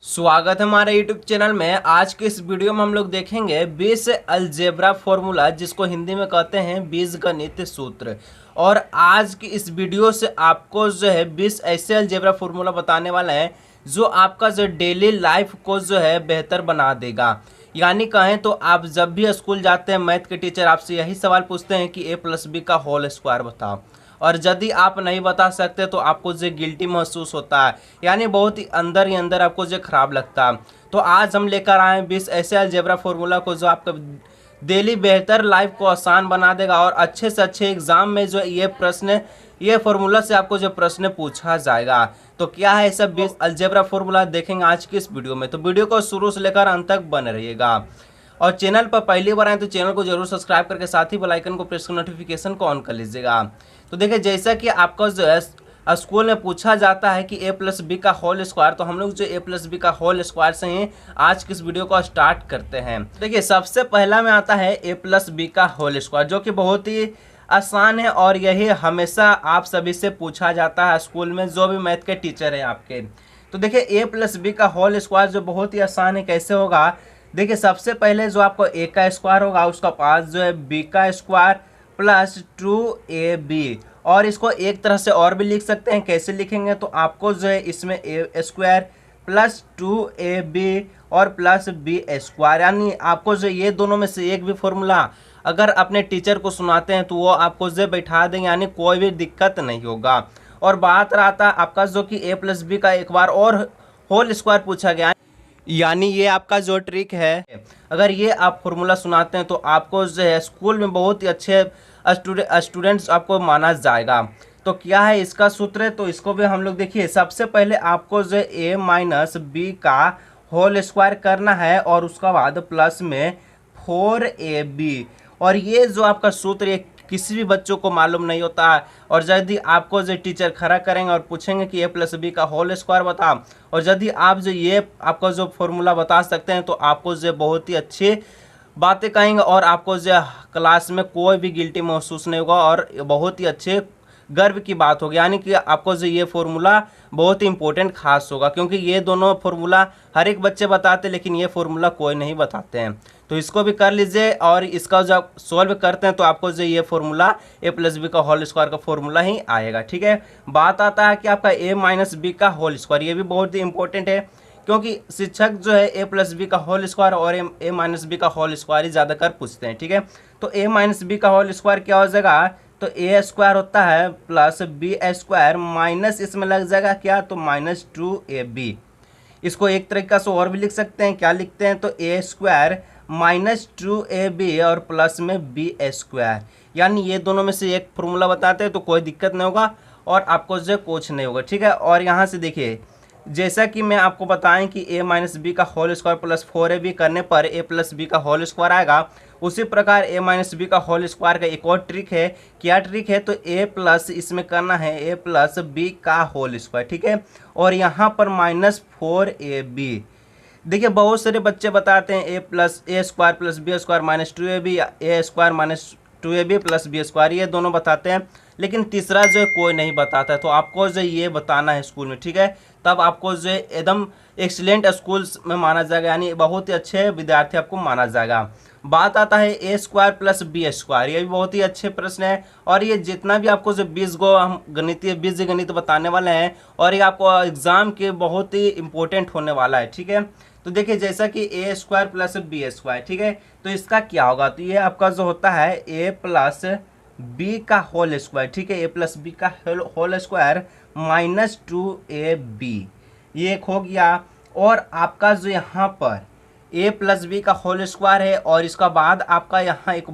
स्वागत है हमारे YouTube चैनल में। आज के इस वीडियो में हम लोग देखेंगे बीज अलजेब्रा फॉर्मूला, जिसको हिंदी में कहते हैं बीजगणित सूत्र। और आज की इस वीडियो से आपको जो है 20 ऐसे अलजेब्रा फॉर्मूला बताने वाले हैं जो आपका जो डेली लाइफ को जो है बेहतर बना देगा। यानी कहें तो आप जब भी स्कूल जाते हैं, मैथ के टीचर आपसे यही सवाल पूछते हैं कि a+b का होल स्क्वायर बताओ, और यदि आप नहीं बता सकते तो आपको जो गिल्टी महसूस होता है, यानी बहुत ही अंदर आपको जो खराब लगता है। तो आज हम लेकर आए 20 ऐसे अलजेब्रा फॉर्मूला को जो आपका डेली बेहतर लाइफ को आसान बना देगा, और अच्छे से अच्छे एग्जाम में जो ये फॉर्मूला से आपको जो प्रश्न पूछा जाएगा। तो क्या है सब 20 अलजेब्रा फॉर्मूला देखेंगे आज की इस वीडियो में। तो वीडियो को शुरू से लेकर अंत तक बने रहिएगा, और चैनल पर पहली बार आए तो चैनल को जरूर सब्सक्राइब करके साथ ही बेल आइकन को प्रेस कर नोटिफिकेशन को ऑन कर लीजिएगा। तो देखिए, जैसा कि आपका जो है स्कूल में पूछा जाता है कि a+b का होल स्क्वायर, तो हम लोग जो a+b का होल स्क्वायर से ही आज की इस वीडियो को स्टार्ट करते हैं। देखिए, सबसे पहला में आता है a+b का होल स्क्वायर, जो कि बहुत ही आसान है और यही हमेशा आप सभी से पूछा जाता है स्कूल में, जो भी मैथ के टीचर हैं आपके। तो देखिए, a+b का होल स्क्वायर जो बहुत ही आसान है, कैसे होगा। देखिए, सबसे पहले जो आपको a का स्क्वायर होगा, उसका पास जो है b का स्क्वायर प्लस 2ab, और इसको एक तरह से और भी लिख सकते हैं। कैसे लिखेंगे, तो आपको जो है इसमें a स्क्वायर प्लस 2ab और प्लस b स्क्वायर, यानी आपको जो ये दोनों में से एक भी फॉर्मूला अगर अपने टीचर को सुनाते हैं तो वो आपको जो बैठा देंगे, यानी कोई भी दिक्कत नहीं होगा। और बात रहता आपका जो कि a+b का एक बार और होल स्क्वायर पूछा गया, यानी ये आपका जो ट्रिक है, अगर ये आप फॉर्मूला सुनाते हैं तो आपको जो है स्कूल में बहुत ही अच्छे स्टूडेंट्स आपको माना जाएगा। तो क्या है इसका सूत्र, तो इसको भी हम लोग देखिए। सबसे पहले आपको जो a-b का होल स्क्वायर करना है, और उसका बाद प्लस में 4ab, और ये जो आपका सूत्र ये किसी भी बच्चों को मालूम नहीं होता है। और यदि आपको जो टीचर खड़ा करेंगे और पूछेंगे कि a+b का होल स्क्वायर बताओ, और यदि आप जो ये आपका जो फॉर्मूला बता सकते हैं, तो आपको जो बहुत ही अच्छी बातें कहेंगे, और आपको जो क्लास में कोई भी गिल्टी महसूस नहीं होगा, और बहुत ही अच्छे गर्व की बात होगी। यानी कि आपको जो ये फॉर्मूला बहुत ही इंपॉर्टेंट खास होगा, क्योंकि ये दोनों फॉर्मूला हर एक बच्चे बताते हैं, लेकिन ये फॉर्मूला कोई नहीं बताते हैं। तो इसको भी कर लीजिए, और इसका जब सॉल्व करते हैं तो आपको जो ये फॉर्मूला a+b का होल स्क्वायर का फॉर्मूला ही आएगा। ठीक है, बात आता है कि आपका a-b का होल स्क्वायर, ये भी बहुत ही इंपॉर्टेंट है, क्योंकि शिक्षक जो है a+b का होल स्क्वायर और a-b का होल स्क्वायर ही ज़्यादातर पूछते हैं। ठीक है, तो a-b का होल स्क्वायर क्या हो जाएगा, तो a स्क्वायर होता है प्लस b स्क्वायर माइनस इसमें लग जाएगा क्या, तो -2ab। इसको एक तरीका से और भी लिख सकते हैं, क्या लिखते हैं, तो a स्क्वायर -2ab और प्लस में b स्क्वायर, यानी ये दोनों में से एक फॉर्मूला बताते हैं तो कोई दिक्कत नहीं होगा, और आपको जो कुछ नहीं होगा। ठीक है, और यहाँ से देखिए, जैसा कि मैं आपको बताएं कि a-b का होल स्क्वायर प्लस 4ab करने पर a+b का होल स्क्वायर आएगा, उसी प्रकार a-b का होल स्क्वायर का एक और ट्रिक है। क्या ट्रिक है, तो a प्लस इसमें करना है a+b का होल स्क्वायर। ठीक है, और यहाँ पर -4ab। देखिए, बहुत सारे बच्चे बताते हैं a square plus b square -2ab, या a square -2ab plus b square, ये दोनों बताते हैं, लेकिन तीसरा जो है कोई नहीं बताता है। तो आपको जो ये बताना है स्कूल में। ठीक है, तब आपको जो है एकदम एक्सीलेंट स्कूल में माना जाएगा, यानी बहुत ही अच्छे विद्यार्थी आपको माना जाएगा। बात आता है a square plus b square, ये भी बहुत ही अच्छे प्रश्न है, और ये जितना भी आपको जो 20 गो हम बीजगणित बताने वाले हैं, और ये आपको एग्जाम के बहुत ही इंपॉर्टेंट होने वाला है। ठीक है, तो देखिए, जैसा कि a square plus b square, ठीक है, तो इसका क्या होगा, तो ये आपका जो होता है a+b का होल स्क्वायर। ठीक है, a+b का होल स्क्वायर -2ab, ये एक हो गया। और आपका जो यहाँ पर a+b का होल स्क्वायर है, और इसका बाद आपका यहाँ एक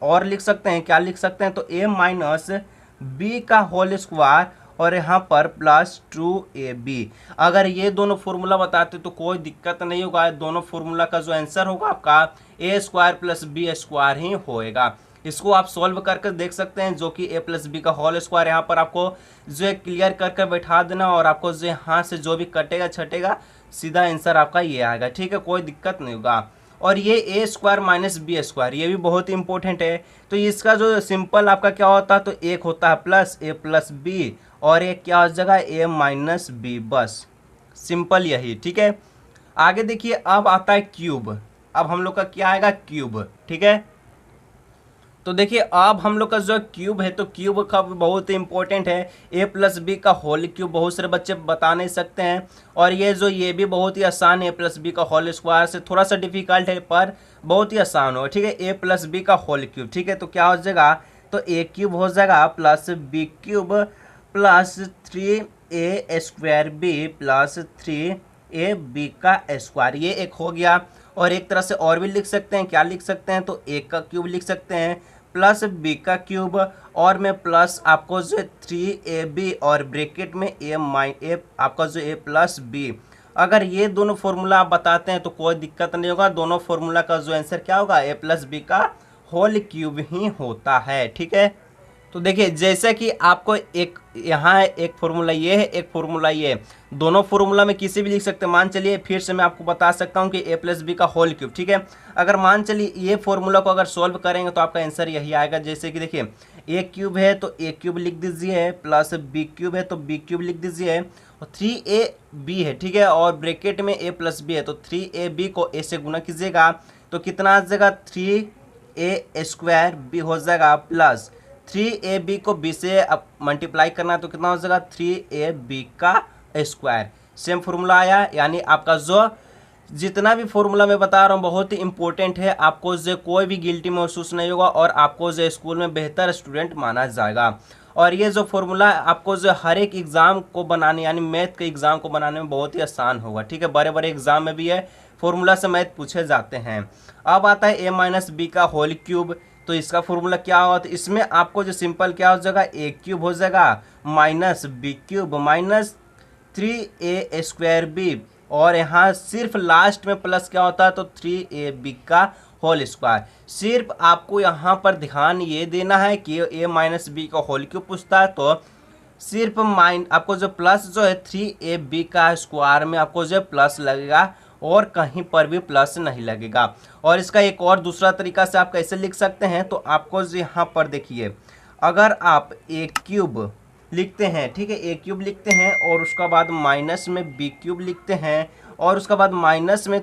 और लिख सकते हैं, क्या लिख सकते हैं, तो a-b का होल स्क्वायर, और यहाँ पर +2ab। अगर ये दोनों फॉर्मूला बताते तो कोई दिक्कत नहीं होगा, दोनों फॉर्मूला का जो आंसर होगा आपका a square plus b square ही होएगा। इसको आप सॉल्व करके देख सकते हैं, जो कि a+b का होल स्क्वायर यहाँ पर आपको जो है क्लियर करके बैठा देना, और आपको जो यहाँ से जो भी कटेगा छटेगा सीधा आंसर आपका ये आएगा। ठीक है, कोई दिक्कत नहीं होगा। और ये a square minus b square, ये भी बहुत ही इंपॉर्टेंट है। तो इसका जो सिंपल आपका क्या होता है, तो एक होता है प्लस a+b, और एक क्या हो जाएगा a-b, बस सिंपल यही। ठीक है, आगे देखिए अब आता है क्यूब। अब हम लोग का क्या आएगा, क्यूब। ठीक है, तो देखिए अब हम लोग का जो क्यूब है तो क्यूब का बहुत ही इंपॉर्टेंट है। ए प्लस बी का होल क्यूब बहुत सारे बच्चे बता नहीं सकते हैं, और ये भी बहुत ही आसान है। ए प्लस बी का होल स्क्वायर से थोड़ा सा डिफिकल्ट है पर बहुत ही आसान होगा। ठीक है, ए प्लस बी का होल क्यूब। ठीक है, तो क्या हो जाएगा, तो ए क्यूब हो जाएगा plus B cube plus 3a² B plus 3ab का स्क्वायर, ये एक हो गया। और एक तरह से और भी लिख सकते हैं, क्या लिख सकते हैं, तो ए का क्यूब लिख सकते हैं प्लस बी का क्यूब, और में प्लस आपको जो 3ab और ब्रैकेट में ए आपका जो ए प्लस बी। अगर ये दोनों फॉर्मूला आप बताते हैं तो कोई दिक्कत नहीं होगा, दोनों फॉर्मूला का जो आंसर क्या होगा, ए प्लस बी का होल क्यूब ही होता है। ठीक है, तो देखिए जैसे कि आपको एक यहाँ है, एक फॉर्मूला ये है, एक फॉर्मूला ये है, दोनों फॉर्मूला में किसी भी लिख सकते हैं। मान चलिए फिर से मैं आपको बता सकता हूँ कि ए प्लस बी का होल क्यूब। ठीक है, अगर मान चलिए ये फॉर्मूला को अगर सॉल्व करेंगे तो आपका आंसर यही आएगा। जैसे कि देखिए ए क्यूब है तो ए क्यूब लिख दीजिए, प्लस बी क्यूब है तो बी क्यूब लिख दीजिए, और 3ab है। ठीक है, और ब्रैकेट में ए प्लस बी है तो 3ab को ए से गुना कीजिएगा तो कितना आ जाएगा, 3a² बी हो जाएगा प्लस 3ab को b से अब मल्टीप्लाई करना है तो कितना हो जाएगा, 3ab का स्क्वायर। सेम फॉर्मूला आया, यानी आपका जो जितना भी फॉर्मूला मैं बता रहा हूँ बहुत ही इंपॉर्टेंट है। आपको जो कोई भी गिल्टी महसूस नहीं होगा और आपको जो स्कूल में बेहतर स्टूडेंट माना जाएगा। और ये जो फॉर्मूला आपको जो हर एक एग्ज़ाम को बनाने यानी मैथ के एग्ज़ाम को बनाने में बहुत ही आसान होगा। ठीक है, बड़े बड़े एग्ज़ाम में भी है फॉर्मूला से मैथ पूछे जाते हैं। अब आता है ए माइनस बी का होल क्यूब, तो इसका फॉर्मूला क्या होगा, तो इसमें आपको जो सिंपल क्या हो जाएगा, ए क्यूब हो जाएगा minus B cube minus 3a² b, और यहाँ सिर्फ लास्ट में प्लस क्या होता है तो 3ab का होल स्क्वायर। सिर्फ आपको यहाँ पर ध्यान ये देना है कि ए माइनस बी का होल क्यूब पूछता है तो सिर्फ आपको जो प्लस जो है 3ab का स्क्वायर में आपको जो प्लस लगेगा और कहीं पर भी प्लस नहीं लगेगा। और इसका एक और दूसरा तरीका से आप कैसे लिख सकते हैं, तो आपको यहाँ पर देखिए अगर आप ए क्यूब लिखते हैं, ठीक है, ए क्यूब लिखते हैं और उसका बाद माइनस में बी क्यूब लिखते हैं और उसका बाद माइनस में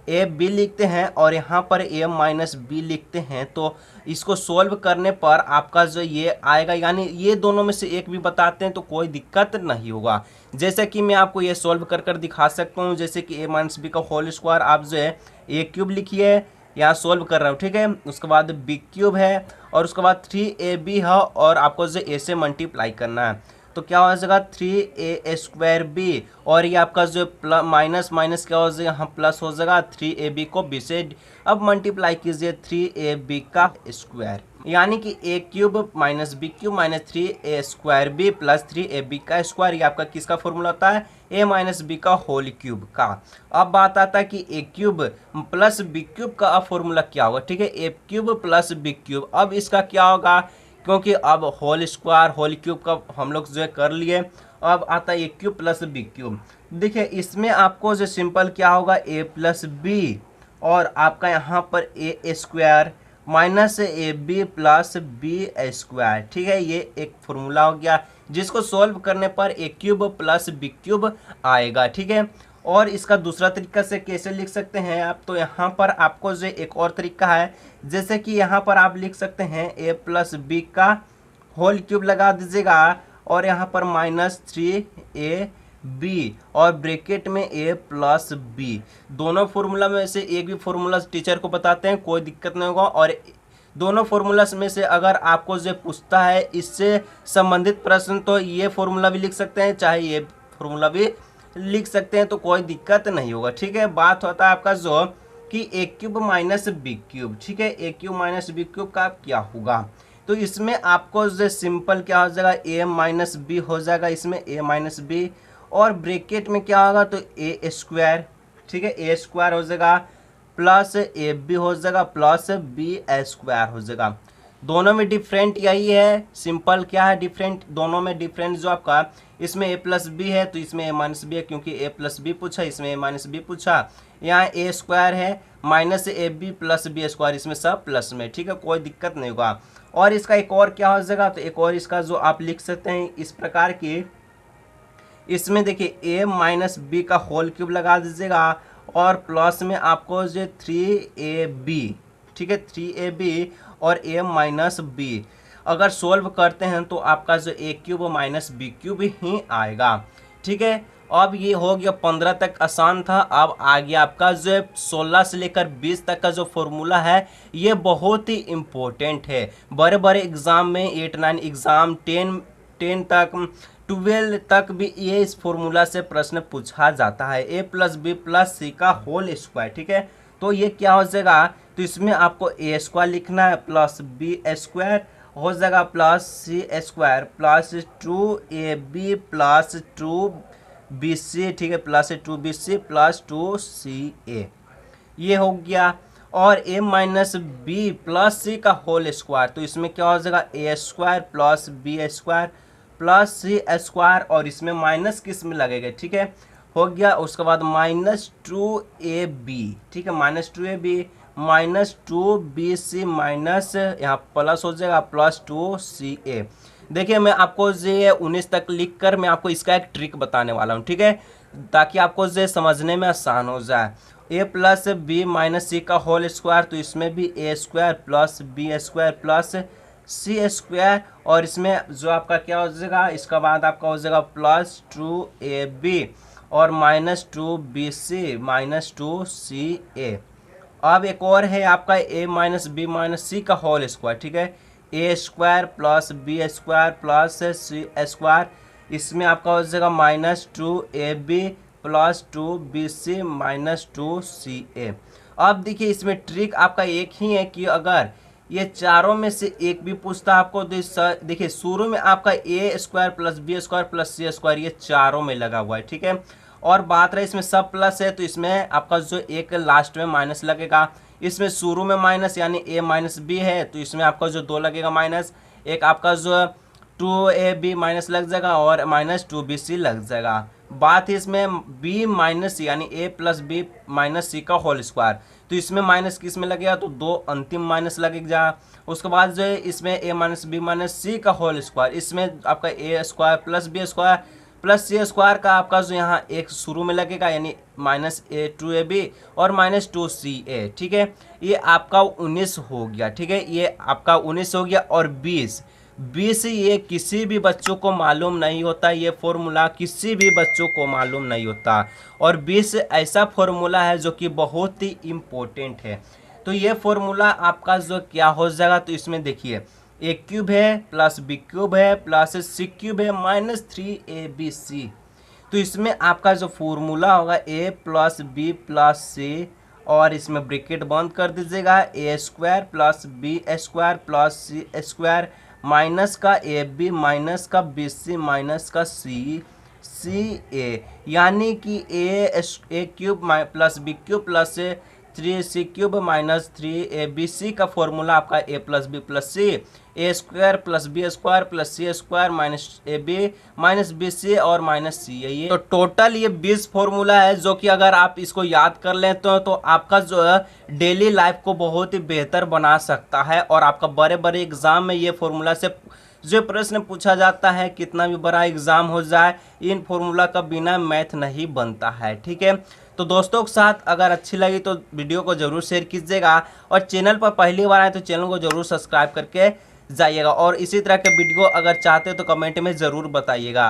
3ab लिखते हैं और यहाँ पर a माइनस बी लिखते हैं, तो इसको सोल्व करने पर आपका जो ये आएगा, यानी ये दोनों में से एक भी बताते हैं तो कोई दिक्कत नहीं होगा। जैसे कि मैं आपको ये सोल्व कर दिखा सकता हूँ, जैसे कि a माइनस बी का होल स्क्वायर आप जो है ए क्यूब लिखिए, यहाँ सोल्व कर रहा हूँ। ठीक है, उसके बाद बी क्यूब है और उसके बाद 3ab है और आपको जो ए से मल्टीप्लाई करना है तो क्या हो जाएगा 3a² बी, और ये आपका जो माइनस माइनस क्या हो जाएगा, यहाँ प्लस हो जाएगा 3ab को b से अब मल्टीप्लाई कीजिए 3ab का स्क्वायर, यानी कि A cube minus B cube minus 3a² B plus 3ab का स्क्वायर। ये आपका किसका फॉर्मूला होता है, ए माइनस बी का होल क्यूब का। अब बात आता है कि A cube plus B cube का अब फॉर्मूला क्या होगा। ठीक है, A cube plus B cube, अब इसका क्या होगा, क्योंकि अब होल स्क्वायर होल क्यूब का हम लोग जो कर लिए, अब आता है A cube plus B cube. देखिए इसमें आपको जो सिंपल क्या होगा, ए प्लस बी और आपका यहाँ पर A square minus A B plus B square. ठीक है, ये एक फॉर्मूला हो गया जिसको सॉल्व करने पर ए क्यूब प्लस बी क्यूब आएगा। ठीक है, और इसका दूसरा तरीका से कैसे लिख सकते हैं आप, तो यहाँ पर आपको जो एक और तरीका है, जैसे कि यहाँ पर आप लिख सकते हैं ए प्लस बी का होल क्यूब लगा दीजिएगा और यहाँ पर माइनस 3ab और ब्रैकेट में a प्लस बी। दोनों फॉर्मूला में से एक भी फॉर्मूला टीचर को बताते हैं, कोई दिक्कत नहीं होगा। और दोनों फॉर्मूला में से अगर आपको जो पूछता है इससे संबंधित प्रश्न तो ये फॉर्मूला भी लिख सकते हैं, चाहे ये फॉर्मूला भी लिख सकते हैं, तो कोई दिक्कत नहीं होगा। ठीक है, बात होता है आपका जो कि A cube minus B cube. ठीक है, A cube minus B cube का क्या होगा, तो इसमें आपको जो सिंपल क्या हो जाएगा, ए माइनस बी हो जाएगा, इसमें ए माइनस बी और ब्रैकेट में क्या होगा तो ए स्क्वायर। ठीक है, ए स्क्वायर हो जाएगा प्लस ए बी हो जाएगा प्लस बी स्क्वायर हो जाएगा। दोनों में डिफरेंट यही है, सिंपल क्या है डिफरेंट, दोनों में डिफरेंट जो आपका इसमें ए प्लस बी है तो इसमें ए माइनस बी है, क्योंकि ए प्लस बी पूछा इसमें ए माइनस बी पूछा। यहाँ ए स्क्वायर है minus A B plus B square, इसमें सब प्लस में। ठीक है, कोई दिक्कत नहीं होगा। और इसका एक और क्या हो जाएगा, तो एक और इसका जो आप लिख सकते हैं इस प्रकार की इसमें देखिए ए माइनस बी का होल क्यूब लगा दीजिएगा और प्लस में आपको जो 3ab, ठीक है, 3ab और a माइनस बी अगर सोल्व करते हैं तो आपका जो ए क्यूब माइनस बी क्यूब ही आएगा, ठीक है। अब ये हो गया 15 तक आसान था। अब आ गया आपका जो 16 से लेकर 20 तक का जो फॉर्मूला है ये बहुत ही इम्पोर्टेंट है। बड़े बड़े एग्ज़ाम में 8, 9 एग्ज़ाम 10 तक 12 तक भी ये इस फॉर्मूला से प्रश्न पूछा जाता है, ए प्लस बी प्लस सी का होल स्क्वायर, ठीक है। तो ये क्या हो जाएगा, तो इसमें आपको ए स्क्वायर लिखना है प्लस बी स्क्वायर हो जाएगा प्लस सी square plus 2ab plus 2bc, ठीक है, प्लस 2bc प्लस 2ca ये हो गया। और a minus B plus C का होल स्क्वायर, तो इसमें क्या हो जाएगा A square plus B square plus C square और इसमें माइनस किस में लगेगा, ठीक है, हो गया। उसके बाद माइनस 2ab, ठीक है, minus 2ab minus 2bc minus यहाँ प्लस हो जाएगा प्लस 2ca। देखिए मैं आपको ये 19 तक लिख कर मैं आपको इसका एक ट्रिक बताने वाला हूँ, ठीक है, ताकि आपको ये समझने में आसान हो जाए। ए प्लस बी माइनस सी का होल स्क्वायर, तो इसमें भी A square plus B square plus C square और इसमें जो आपका क्या हो जाएगा, इसका बाद आपका हो जाएगा प्लस 2ab और माइनस 2bc माइनस 2ca। अब एक और है आपका a माइनस बी माइनस सी का होल स्क्वायर, ठीक है, A square plus B square plus C square, इसमें आपका हो जाएगा minus 2ab plus 2bc minus 2ca। अब देखिए इसमें ट्रिक आपका एक ही है कि अगर ये चारों में से एक भी पूछता आपको तो देखिए शुरू में आपका A square plus B square plus C square ये चारों में लगा हुआ है, ठीक है। और बात रहे इसमें सब प्लस है तो इसमें आपका जो एक लास्ट में माइनस लगेगा। इसमें शुरू में माइनस यानी ए माइनस बी है तो इसमें आपका जो 2 लगेगा माइनस, एक आपका जो 2ab माइनस लग जाएगा और माइनस 2bc लग जाएगा। बात है इसमें b माइनस सी यानी a प्लस बी माइनस सी का होल स्क्वायर, तो इसमें माइनस किस में लगेगा, तो 2 अंतिम माइनस लगेगा। उसके बाद जो है इसमें a माइनस बी माइनस सी का होल स्क्वायर, इसमें आपका a square plus B square plus C square का आपका जो यहाँ एक शुरू में लगेगा यानी माइनस 2ab और माइनस 2ca, ठीक है। ये आपका 19 हो गया, ठीक है, ये आपका 19 हो गया। और 20 ये किसी भी बच्चों को मालूम नहीं होता, ये फॉर्मूला किसी भी बच्चों को मालूम नहीं होता। और 20 ऐसा फॉर्मूला है जो कि बहुत ही इम्पोर्टेंट है। तो ये फॉर्मूला आपका जो क्या हो जाएगा, तो इसमें देखिए ए क्यूब है प्लस बी क्यूब है प्लस सी क्यूब है माइनस 3abc, तो इसमें आपका जो फॉर्मूला होगा A plus B plus C और इसमें ब्रैकेट बंद कर दीजिएगा A square plus B square plus C square minus का ए बी माइनस का बी सी माइनस का सी ए, यानी कि A cube plus B cube plus 3c cube minus 3abc का फॉर्मूला आपका a plus B plus c, a square plus B square plus C square minus A B minus b c और minus सी है। ये तो total ये 20 formula है जो कि अगर आप इसको याद कर लें तो आपका जो है डेली लाइफ को बहुत ही बेहतर बना सकता है। और आपका बड़े बड़े एग्जाम में ये फॉर्मूला से जो प्रश्न पूछा जाता है, कितना भी बड़ा एग्जाम हो जाए, इन फॉर्मूला का बिना मैथ नहीं बनता है, ठीक है। तो दोस्तों के साथ अगर अच्छी लगी तो वीडियो को जरूर शेयर कीजिएगा और चैनल पर पहली बार आए तो चैनल को जरूर सब्सक्राइब करके जाइएगा। और इसी तरह के वीडियो अगर चाहते हो तो कमेंट में ज़रूर बताइएगा।